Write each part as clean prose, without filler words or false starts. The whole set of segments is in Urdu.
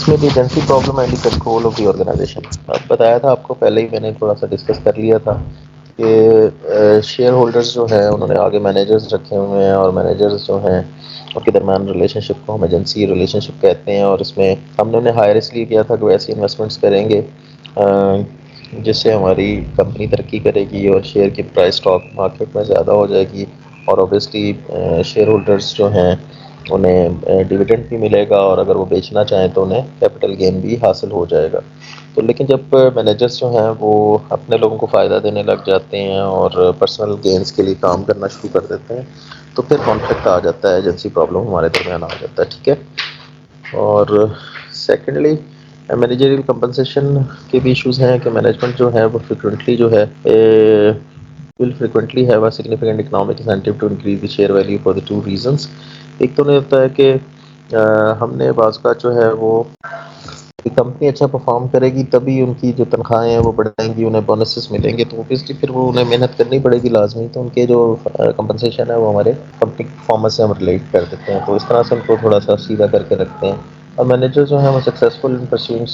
اس میں the agency problem and the control of the organisation. اب بتایا تھا آپ کو پہلے ہی، میں نے تھوڑا سا ڈسکس کر لیا تھا کہ شیئر ہولڈرز جو ہیں انہوں نے آگے مینیجرز رکھے ہوئے ہیں، اور مینیجرز جو ہیں ان کے درمیان ریلیشن شپ کو ہم ایجنسی ریلیشن شپ کہتے ہیں. اور اس میں ہم نے انہیں ہائر اس لیے کیا تھا کہ وہ ایسی انویسٹمنٹس کریں گے جس سے ہماری کمپنی ترقی کرے گی اور شیئر کی پرائس اسٹاک مارکیٹ میں زیادہ ہو جائے گی، اور اوبیسلی شیئر ہولڈرز جو ہیں انہیں ڈیویڈنڈ بھی ملے گا، اور اگر وہ بیچنا چاہیں تو انہیں کیپٹل گین بھی حاصل ہو جائے گا. تو لیکن جب مینیجرز جو ہیں وہ اپنے لوگوں کو فائدہ دینے لگ جاتے ہیں اور پرسنل گینز کے لیے کام کرنا شروع کر دیتے ہیں تو پھر کانفلکٹ آ جاتا ہے، ایجنسی پرابلم ہمارے درمیان آ جاتا ہے. ٹھیک ہے. اور سیکنڈلی مینیجریل کمپنسیشن کے بھی ایشوز ہیں کہ مینجمنٹ جو ہے وہ فریکوینٹلی جو ہے will frequently have a significant economic incentive to increase the share value for the two reasons. ایک تو نہیں ہوتا ہے کہ ہم نے بعض کا جو ہے وہ کمپنی اچھا پرفارم کرے گی تبھی ان کی جو تنخواہیں ہیں وہ بڑھائیں گی، انہیں بونسز ملیں گے، تو اوبیسلی پھر وہ انہیں محنت کرنی پڑے گی لازمی. تو ان کے جو کمپنسیشن ہے وہ ہمارے کمپنی کی پرفارمنس سے ہم ریلیٹ کر دیتے ہیں، تو اس طرح سے ان کو تھوڑا سا سیدھا کر کے رکھتے ہیں. اور مینیجر جو ہیں وہ successful in pursuing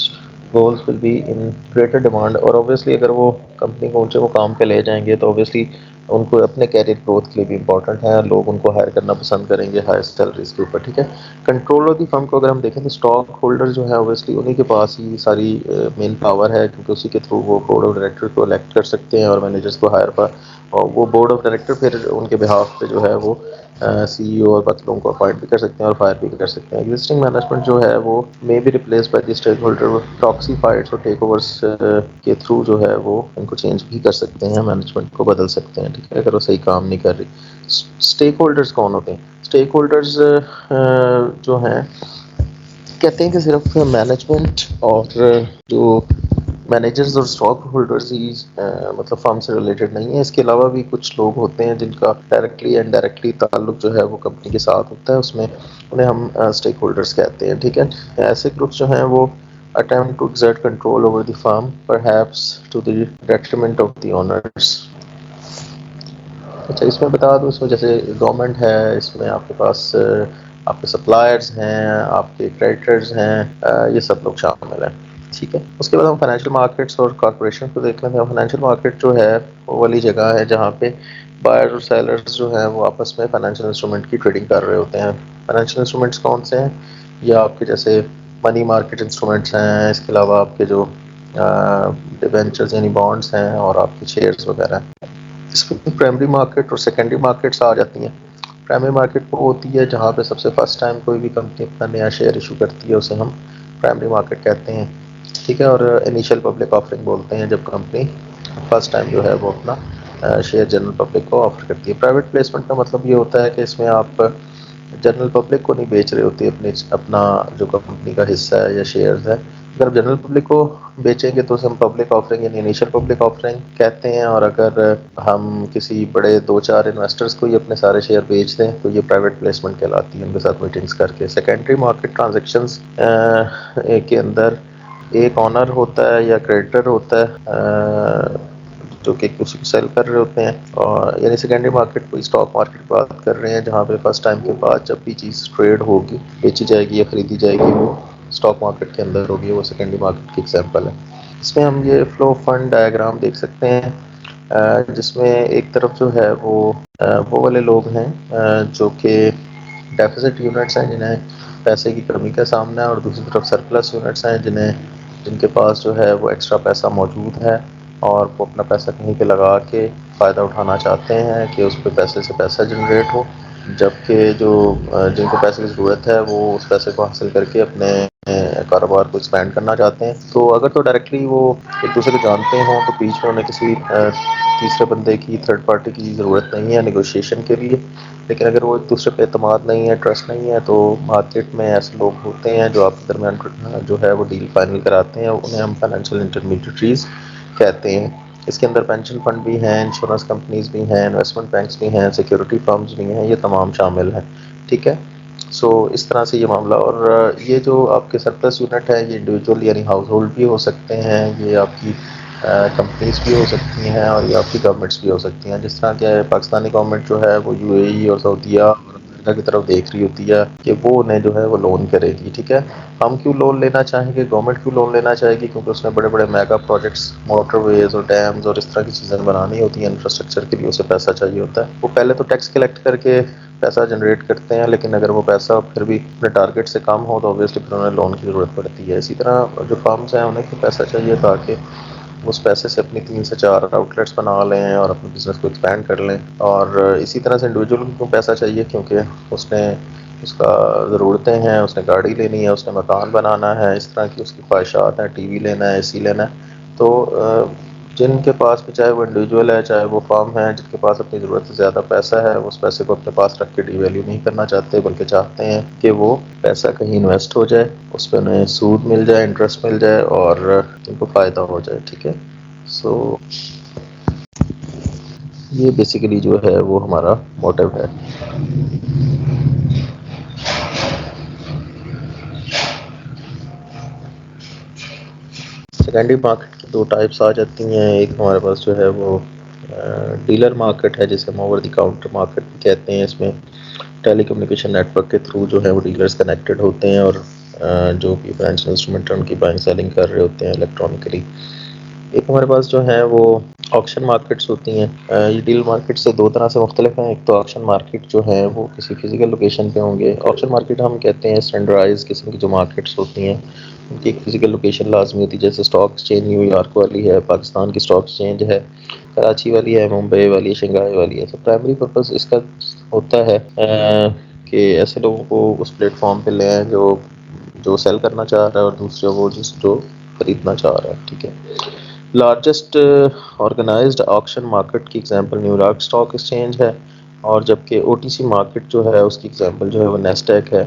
goals will be in greater demand. اور اوبیسلی اگر وہ کمپنی کو اونچے مقام پہ لے جائیں گے تو اوبیسلی ان کو اپنے کیریئر گروتھ کے لیے بھی امپورٹنٹ ہے، لوگ ان کو ہائر کرنا پسند کریں گے ہائر سیلریز کے اوپر. ٹھیک ہے. کنٹرول آف دی فرم کو اگر ہم دیکھیں تو اسٹاک ہولڈر جو ہے اوبیسلی انہیں کے پاس ہی ساری مین پاور ہے، کیونکہ اسی کے تھرو وہ بورڈ آف ڈائریکٹر کو الیکٹ کر سکتے ہیں اور مینیجرس کو ہائر پر، اور وہ بورڈ آف ڈائریکٹر پھر ان کے بہاف پہ جو ہے وہ سی ای او اور باقی لوگوں کو اپوائنٹ بھی کر سکتے ہیں اور فائر بھی کر سکتے ہیں. ایگزسٹنگ مینجمنٹ جو ہے وہ may be replaced by the stakeholder proxy fights اور ٹیک اوورس کے تھرو جو ہے وہ ان کو چینج بھی کر سکتے ہیں، مینجمنٹ کو بدل سکتے ہیں. ٹھیک ہے. اگر وہ صحیح کام نہیں کر رہی. اسٹیک ہولڈرز کون ہوتے ہیں؟ اسٹیک ہولڈرز جو ہیں کہتے ہیں کہ صرف مینجمنٹ اور جو مینیجرز اور اسٹاک ہولڈرز ہی مطلب فارم سے ریلیٹڈ نہیں ہے، اس کے علاوہ بھی کچھ لوگ ہوتے ہیں جن کا ڈائریکٹلی اینڈ ڈائریکٹلی تعلق جو ہے وہ کمپنی کے ساتھ ہوتا ہے، اس میں انہیں ہم اسٹیک ہولڈرز کہتے ہیں. ٹھیک ہے. ایسے گروپس جو ہیں وہ attempt to exert control over the firm perhaps to the detriment of the owners. اچھا اس میں بتا دوں، اس میں جیسے گورنمنٹ ہے، اس میں آپ کے پاس آپ کے سپلائرز ہیں، آپ کے کریڈیٹرز ہیں، یہ سب لوگ شامل ہیں. ٹھیک ہے. اس کے بعد ہم فائنینشیل مارکیٹس اور کارپوریشن کو دیکھ لیتے ہیں. فائنینشیل مارکیٹ جو ہے وہ والی جگہ ہے جہاں پہ بائر اور سیلرز جو ہیں وہ آپس میں فائنینشیل انسٹرومنٹ کی ٹریڈنگ کر رہے ہوتے ہیں. فائنینشیل انسٹرومنٹس کون سے ہیں؟ یا آپ کے جیسے منی مارکیٹ انسٹرومنٹس ہیں، اس کے علاوہ آپ کے جو ڈیبینچرز یعنی بانڈس ہیں، اور آپ کے شیئرز وغیرہ. اس میں پرائمری مارکیٹ اور سیکنڈری مارکیٹس آ جاتی ہیں. پرائمری مارکیٹ وہ ہوتی ہے جہاں پہ سب سے فرسٹ ٹائم کوئی بھی کمپنی اپنا نیا شیئر ایشو کرتی ہے، اسے ہم پرائمری مارکیٹ کہتے ہیں. ٹھیک ہے. اور انیشیل پبلک آفرنگ بولتے ہیں جب کمپنی فرسٹ ٹائم جو ہے وہ اپنا شیئر جنرل پبلک کو آفر کرتی ہے. پرائیویٹ پلیسمنٹ کا مطلب یہ ہوتا ہے کہ اس میں آپ جنرل پبلک کو نہیں بیچ رہے ہوتے اپنا جو کمپنی کا حصہ ہے یا شیئرز ہے. اگر جنرل پبلک کو بیچیں گے تو اسے ہم پبلک آفرنگ یعنی انیشیل پبلک آفرنگ کہتے ہیں. اور اگر ہم کسی بڑے 2-4 انویسٹرز کو ہی اپنے سارے شیئر بیچ دیں تو یہ پرائیویٹ پلیسمنٹ کہلاتی ہے، ان کے ساتھ میٹنگز کر کے. سیکنڈری مارکیٹ ٹرانزیکشنز کے اندر ایک آنر ہوتا ہے یا کریڈیٹر ہوتا ہے جو کہ کسی کو سیل کر رہے ہوتے ہیں، اور یعنی سیکنڈری مارکیٹ کوئی اسٹاک مارکیٹ کی بات کر رہے ہیں جہاں پہ فرسٹ ٹائم کے بعد جب بھی چیز ٹریڈ ہوگی، بیچی جائے گی یا خریدی جائے گی، وہ اسٹاک مارکیٹ کے اندر ہوگی. وہ سیکنڈری مارکیٹ کی ایگزامپل ہے. اس میں ہم یہ فلو فنڈ ڈائیگرام دیکھ سکتے ہیں جس میں ایک طرف جو ہے وہ والے لوگ ہیں جو کہ ڈیفیسٹ یونٹس ہیں جنہیں پیسے کی کمی کا سامنا ہے، اور دوسری طرف سرپلس یونٹس ہیں جن کے پاس جو ہے وہ ایکسٹرا پیسہ موجود ہے اور وہ اپنا پیسہ کہیں پہ لگا کے فائدہ اٹھانا چاہتے ہیں کہ اس پہ پیسے سے پیسہ جنریٹ ہو، جبکہ جن کو پیسے کی ضرورت ہے وہ اس پیسے کو حاصل کر کے اپنے کاروبار کو ایکسپینڈ کرنا چاہتے ہیں. تو اگر تو ڈائریکٹلی وہ ایک دوسرے کو جانتے ہوں تو بیچ میں انہیں کسی تیسرے بندے کی، تھرڈ پارٹی کی ضرورت نہیں ہے نیگوشیشن کے لیے. لیکن اگر وہ ایک دوسرے پہ اعتماد نہیں ہے، ٹرسٹ نہیں ہے، تو مارکیٹ میں ایسے لوگ ہوتے ہیں جو آپ کے درمیان جو ہے وہ ڈیل فائنل کراتے ہیں، انہیں ہم فائنینشیل انٹرمیڈیٹریز کہتے ہیں. اس کے اندر پینشن فنڈ بھی ہیں، انشورنس کمپنیز بھی ہیں، انویسٹمنٹ بینکس بھی ہیں، سیکورٹی فرمز بھی ہیں، یہ تمام شامل ہیں. ٹھیک ہے. سو اس طرح سے یہ معاملہ. اور یہ جو آپ کے سرپلس یونٹ ہیں یہ انڈیویجول یعنی ہاؤس ہولڈ بھی ہو سکتے ہیں، یہ آپ کی کمپنیز بھی ہو سکتی ہیں، اور یہ آپ کی گورنمنٹس بھی ہو سکتی ہیں. جس طرح کہ پاکستانی گورنمنٹ جو ہے وہ UAE اور سعودیہ اور بندہ کی طرف دیکھ رہی ہوتی ہے کہ وہ انہیں جو ہے وہ لون کرے گی. ٹھیک ہے. ہم کیوں لون لینا چاہیں گے, گورنمنٹ کیوں لون لینا چاہے گی, کیونکہ اس میں بڑے بڑے میگا پروجیکٹس, موٹر ویز اور ڈیمز اور اس طرح کی چیزیں بنانی ہوتی ہیں, انفراسٹرکچر کے لیے اسے پیسہ چاہیے ہوتا ہے. وہ پہلے تو ٹیکس کلیکٹ کر کے پیسہ جنریٹ کرتے ہیں, لیکن اگر وہ پیسہ پھر بھی اپنے ٹارگیٹ سے کم ہو تو اوبیسلی پھر انہیں لون کی ضرورت پڑتی ہے. اسی طرح جو فارمز ہیں انہیں بھی پیسہ چاہیے تاکہ اس پیسے سے اپنی 3 سے 4 آؤٹ لیٹس بنا لیں اور اپنے بزنس کو ایکسپینڈ کر لیں. اور اسی طرح سے انڈیویجول کو پیسہ چاہیے کیونکہ اس کا ضرورتیں ہیں, اس نے گاڑی لینی ہے, اس نے مکان بنانا ہے, اس طرح کی اس کی خواہشات ہیں, ٹی وی لینا ہے, اے سی لینا ہے. تو جن کے پاس بھی, چاہے وہ انڈیویجول ہے چاہے وہ فارم ہے, جن کے پاس اپنی ضرورت سے زیادہ پیسہ ہے, اس پیسے کو اپنے پاس رکھ کے ڈی ویلیو نہیں کرنا چاہتے, بلکہ چاہتے ہیں کہ وہ پیسہ کہیں انویسٹ ہو جائے, اس پہ انہیں سود مل جائے, انٹرسٹ مل جائے اور ان کو فائدہ ہو جائے. ٹھیک ہے. سو یہ بیسیکلی جو ہے وہ ہمارا موٹیو ہے. سیکنڈری مارکیٹ کی 2 ٹائپس آ جاتی ہیں. ایک ہمارے پاس جو ہے وہ ڈیلر مارکیٹ ہے, جسے ہم اوور دی کاؤنٹر مارکیٹ بھی کہتے ہیں. اس میں ٹیلی کمیونیکیشن نیٹ ورک کے تھرو جو ہے وہ ڈیلرز کنیکٹڈ ہوتے ہیں اور جو بھی فائنینشیل انسٹرومنٹ ان کی بائنگ سیلنگ کر رہے ہوتے ہیں الیکٹرانکلی. ایک ہمارے پاس جو ہے وہ آکشن مارکیٹس ہوتی ہیں. یہ ڈیل مارکیٹ سے 2 طرح سے مختلف ہیں. ایک تو آکشن مارکیٹ جو ہے وہ کسی فزیکل لوکیشن پہ ہوں گے. آکشن مارکیٹ ہم کہتے ہیں اسٹینڈرڈائز قسم کی جو مارکیٹس ہوتی ہیں ان کی ایک فزیکل لوکیشن لازمی ہوتی ہے, جیسے اسٹاک ایکسچینج نیو یارک والی ہے, پاکستان کی اسٹاک ایکسچینج ہے, کراچی والی ہے, ممبئی والی ہے, شنگھائی والی ہے. تو پرائمری پرپز اس کا ہوتا ہے کہ ایسے لوگوں کو اس پلیٹ فارم پہ لیں جو سیل کرنا چاہ رہا ہے اور دوسرے وہ جو خریدنا چاہ رہا ہے. ٹھیک ہے. لارجسٹ آرگنائزڈ آکشن مارکیٹ کی example new York stock exchange ہے, اور جبکہ او ٹی سی مارکیٹ جو ہے اس کی ایگزامپل جو ہے وہ نیسڈیک ہے,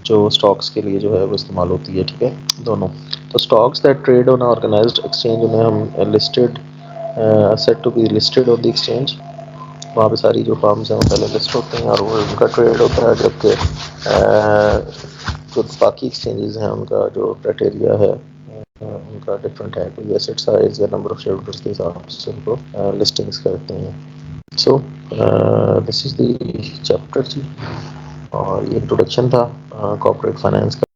جو اسٹاکس کے لیے جو ہے وہ استعمال ہوتی ہے. ٹھیک ہے. دونوں تو stocks that trade on organised exchange انہیں ہم listed set to be listed on the exchange. وہاں پہ ساری جو فارمز ہیں وہ پہلے لسٹ ہوتے ہیں اور وہ ان کا ٹریڈ ہوتا ہے, جبکہ جو باقی ایکسچینجز ہیں ان کا جو کرائٹیریا ہے ان کا ڈفرینٹ ہے. کوئی ایسٹ سائز یا نمبر آف شیئر ہولڈرز کے حساب سے ان کو لسٹنگس کرتے ہیں. سو دس از دی چیپٹر جی, اور یہ انٹروڈکشن تھا کارپوریٹ فائنینس کا.